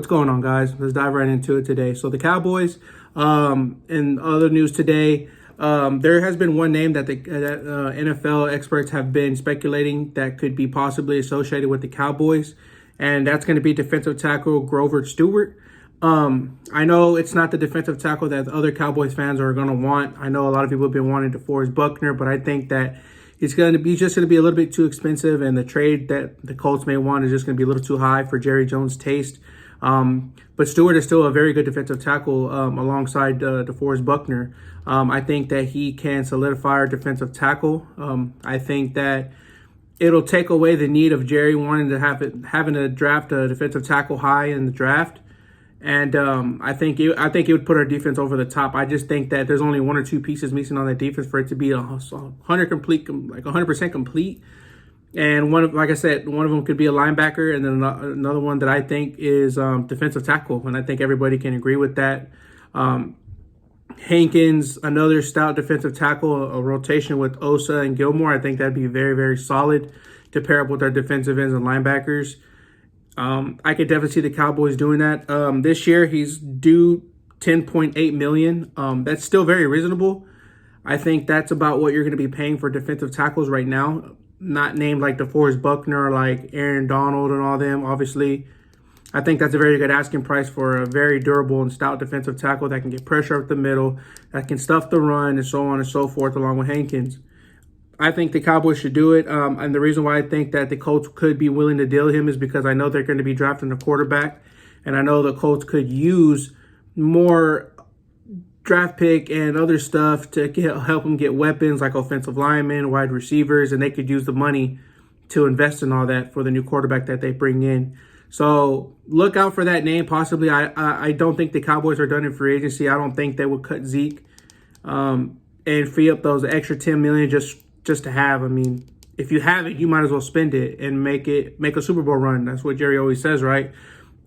What's going on, guys? Let's dive right into it today. So the Cowboys, in other news today, there has been one name that the NFL experts have been speculating that could be possibly associated with the Cowboys, and that's going to be defensive tackle Grover Stewart. I know it's not the defensive tackle that other Cowboys fans are going to want. I know a lot of people have been wanting DeForest Buckner, but I think that it's going to be a little bit too expensive, and the trade that the Colts may want is just going to be a little too high for Jerry Jones' taste. But Stewart is still a very good defensive tackle alongside DeForest Buckner. I think that he can solidify our defensive tackle. I think that it'll take away the need of Jerry wanting to having to draft a defensive tackle high in the draft. And I think it would put our defense over the top. I just think that there's only one or two pieces missing on that defense for it to be 100% complete. And like I said, one of them could be a linebacker, and then another one that I think is defensive tackle. And I think everybody can agree with that. Hankins, another stout defensive tackle, a rotation with Osa and Gilmore. I think that'd be very, very solid to pair up with our defensive ends and linebackers. I could definitely see the Cowboys doing that. This year, he's due $10.8 million. That's still very reasonable. I think that's about what you're going to be paying for defensive tackles right now. Not named like DeForest Buckner, like Aaron Donald and all them, obviously. I think that's a very good asking price for a very durable and stout defensive tackle that can get pressure up the middle, that can stuff the run, and so on and so forth, along with Hankins. I think the Cowboys should do it. And the reason why I think that the Colts could be willing to deal him is because I know they're going to be drafting a quarterback. And I know the Colts could use more draft pick and other stuff to help them get weapons like offensive linemen, wide receivers, and they could use the money to invest in all that for the new quarterback that they bring in. So look out for that name. Possibly, I don't think the Cowboys are done in free agency. I don't think they would cut Zeke and free up those extra $10 million just to have. I mean, if you have it, you might as well spend it and make a Super Bowl run. That's what Jerry always says, right?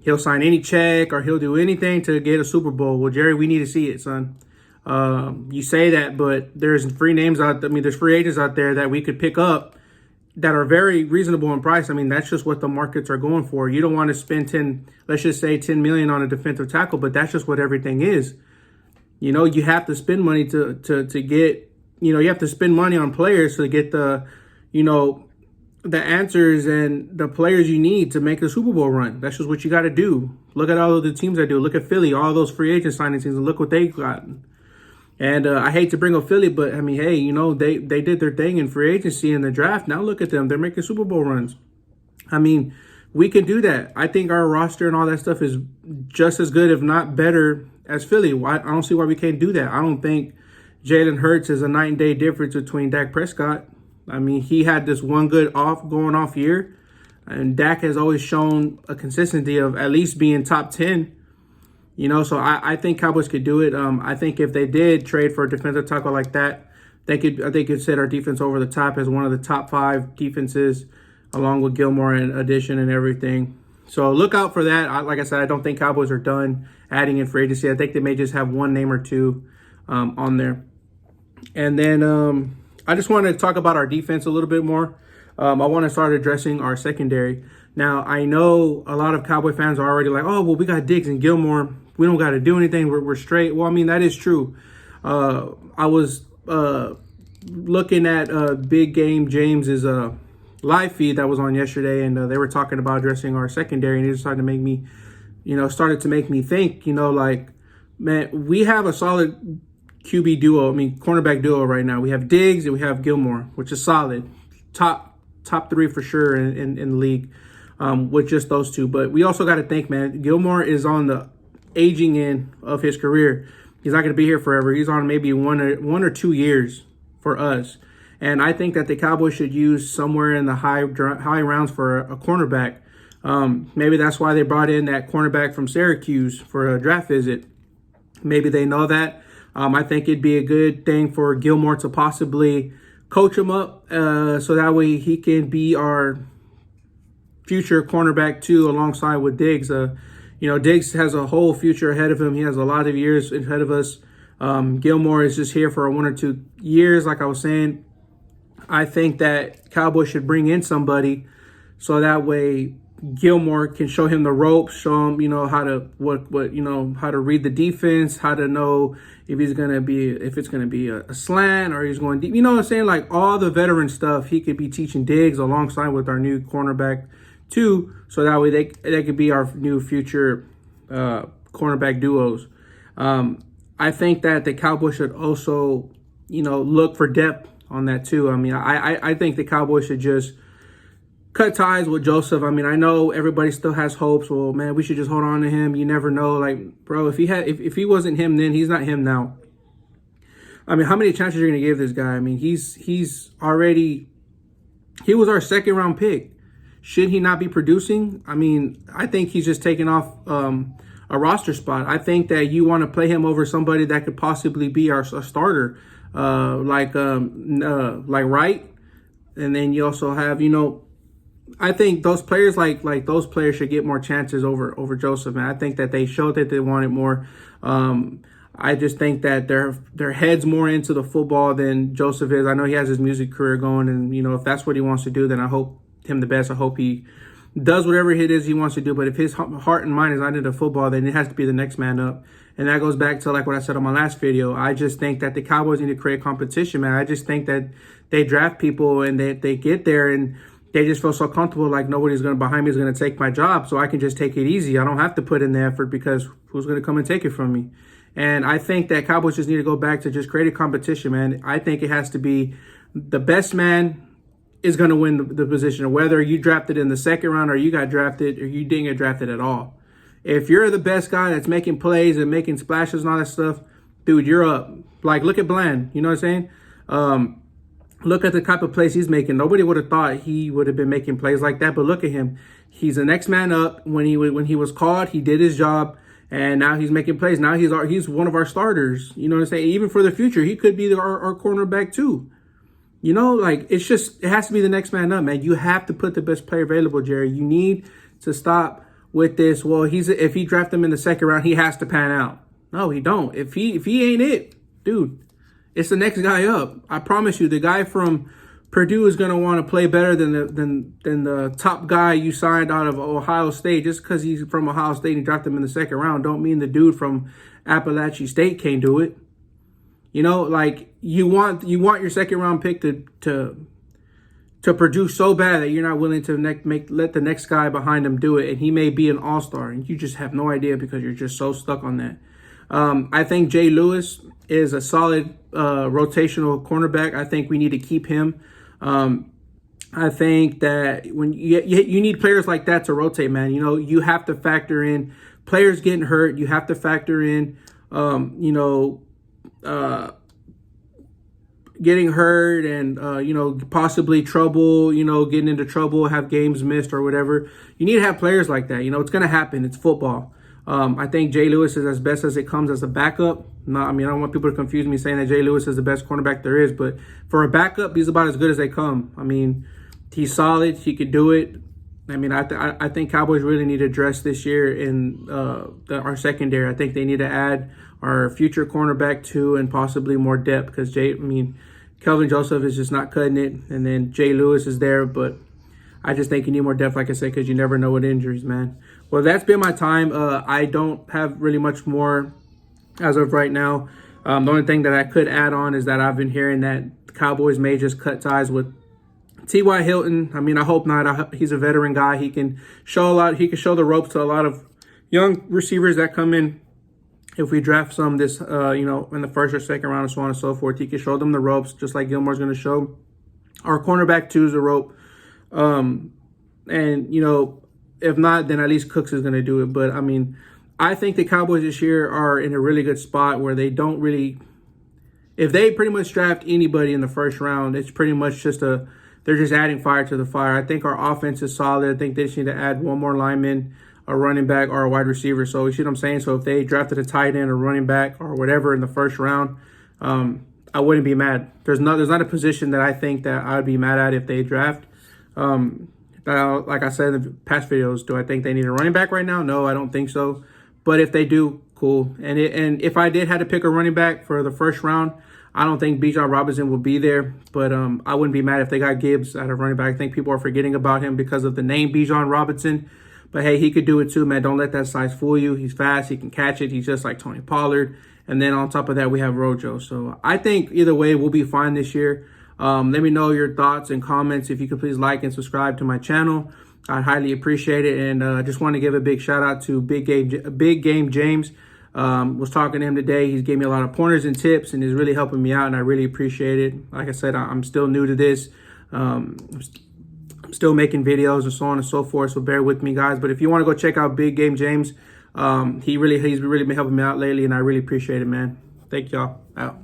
He'll sign any check or he'll do anything to get a Super Bowl. Well, Jerry, we need to see it, son. You say that, but there's free names out. I mean, there's free agents out there that we could pick up that are very reasonable in price. I mean, that's just what the markets are going for. You don't want to spend $10 million on a defensive tackle, but that's just what everything is. You know, you have to spend money to get. You have to spend money on players to get the answers and the players you need to make a Super Bowl run. That's just what you got to do. Look at all of the teams that do. Look at Philly, all those free agent signing teams, and look what they've gotten. And I hate to bring up Philly, but I mean, hey, they did their thing in free agency in the draft. Now look at them. They're making Super Bowl runs. I mean, we can do that. I think our roster and all that stuff is just as good, if not better, as Philly. I don't see why we can't do that. I don't think Jalen Hurts is a night and day difference between Dak Prescott. I mean, he had this one good going off year, and Dak has always shown a consistency of at least being top 10. So I think Cowboys could do it. I think if they did trade for a defensive tackle like that, they could set our defense over the top as one of the top 5 defenses, along with Gilmore and addition and everything. So look out for that. Like I said, I don't think Cowboys are done adding in free agency. I think they may just have one name or two on there. And then I just want to talk about our defense a little bit more. I want to start addressing our secondary. Now, I know a lot of Cowboy fans are already like, oh, well, we got Diggs and Gilmore. We don't got to do anything. We're straight. Well, I mean, that is true. I was looking at Big Game James's live feed that was on yesterday, and they were talking about addressing our secondary, and it started to make me, think, like, man, we have a solid cornerback duo right now. We have Diggs and we have Gilmore, which is solid. Top 3 for sure in the league with just those two. But we also got to think, man, Gilmore is on the aging end of his career. He's not going to be here forever. He's on maybe one or 2 years for us. And I think that the Cowboys should use somewhere in the high rounds for a cornerback. Maybe that's why they brought in that cornerback from Syracuse for a draft visit. Maybe they know that. I think it'd be a good thing for Gilmore to possibly coach him up so that way he can be our future cornerback too, alongside with Diggs. Diggs has a whole future ahead of him. He has a lot of years ahead of us. Gilmore is just here for 1 or 2 years, like I was saying. I think that Cowboys should bring in somebody so that way Gilmore can show him the ropes, show him, how to how to read the defense, how to know if it's gonna be a slant or he's going deep. You know what I'm saying? Like all the veteran stuff, he could be teaching Diggs alongside with our new cornerback too, so that way they could be our new future cornerback duos. I think that the Cowboys should also, look for depth on that too. I mean, I think the Cowboys should just cut ties with Joseph. I mean, I know everybody still has hopes. Well, man, we should just hold on to him. You never know. Like, bro, if he wasn't him then, he's not him now. I mean, how many chances are you going to give this guy? I mean, he was our second round pick. Should he not be producing? I mean, I think he's just taking off a roster spot. I think that you want to play him over somebody that could possibly be our starter, like Wright. And then you also have, I think those players like those players should get more chances over Joseph, man. I think that they showed that they wanted more. I just think that their heads more into the football than Joseph is. I know he has his music career going, and if that's what he wants to do, then I hope him the best. I hope he does whatever it is he wants to do. But if his heart and mind is not into football, then it has to be the next man up. And that goes back to like what I said on my last video. I just think that the Cowboys need to create competition, man. I just think that they draft people and they get there and they just feel so comfortable, like nobody's behind me is going to take my job, so I can just take it easy. I don't have to put in the effort because who's going to come and take it from me? And I think that Cowboys just need to go back to just create a competition, man. I think it has to be the best man is going to win the position, whether you drafted in the second round or you got drafted or you didn't get drafted at all. If you're the best guy that's making plays and making splashes and all that stuff, dude, you're up. Like, look at Bland. You know what I'm saying? Look at the type of plays he's making. Nobody would have thought he would have been making plays like that, but look at him. He's the next man up. When he was called, he did his job, and now he's making plays. Now he's one of our starters. You know what I'm saying? Even for the future, he could be our cornerback too. Like it has to be the next man up, man. You have to put the best player available, Jerry. You need to stop with this. Well, if he draft him in the second round, he has to pan out. No, he don't. If he ain't it, dude, it's the next guy up. I promise you, the guy from Purdue is gonna want to play better than the top guy you signed out of Ohio State. Just because he's from Ohio State and you dropped him in the second round, don't mean the dude from Appalachian State can't do it. Like you want your second round pick to produce so bad that you're not willing to let the next guy behind him do it, and he may be an all-star, and you just have no idea because you're just so stuck on that. I think Jay Lewis is a solid rotational cornerback. I think we need to keep him. I think that when you need players like that to rotate, man. You have to factor in players getting hurt. You have to factor in, getting hurt and, possibly trouble, getting into trouble, have games missed or whatever. You need to have players like that. It's going to happen. It's football. I think Jay Lewis is as best as it comes as a backup. I don't want people to confuse me saying that Jay Lewis is the best cornerback there is, but for a backup, he's about as good as they come. I mean, he's solid. He could do it. I mean, I think Cowboys really need to address this year in our secondary. I think they need to add our future cornerback too, and possibly more depth because Kelvin Joseph is just not cutting it, and then Jay Lewis is there, but I just think you need more depth, like I said, because you never know with injuries, man. Well, that's been my time. I don't have really much more as of right now. The only thing that I could add on is that I've been hearing that the Cowboys may just cut ties with T.Y. Hilton. I hope not. He's a veteran guy. He can show a lot. He can show the ropes to a lot of young receivers that come in. If we draft some in the first or second round and so on and so forth, he can show them the ropes, just like Gilmore's going to show our cornerback twos the rope. If not, then at least Cooks is going to do it. But I think the Cowboys this year are in a really good spot where they don't really, if they pretty much draft anybody in the first round, it's pretty much they're just adding fire to the fire. I think our offense is solid. I think they just need to add one more lineman, a running back, or a wide receiver. So you see what I'm saying? So if they drafted a tight end, a running back, or whatever in the first round, I wouldn't be mad. There's not a position that I think that I would be mad at if they draft. Like I said in the past videos, do I think they need a running back right now? No, I don't think so. But if they do, cool. And if I did have to pick a running back for the first round, I don't think Bijan Robinson will be there, but I wouldn't be mad if they got Gibbs out of running back. I think people are forgetting about him because of the name Bijan Robinson. But hey, he could do it too, man. Don't let that size fool you. He's fast. He can catch it. He's just like Tony Pollard. And then on top of that, we have Rojo. So I think either way, we'll be fine this year. Let me know your thoughts and comments. If you could please like and subscribe to my channel, I'd highly appreciate it. And I just want to give a big shout out to Big Game James. Was talking to him today. He's gave me a lot of pointers and tips and is really helping me out, and I really appreciate it. Like I said, I'm still new to this. I'm still making videos and so on and so forth, so bear with me, guys. But if you want to go check out Big Game James, he's really been helping me out lately, and I really appreciate it, man. Thank y'all. Out.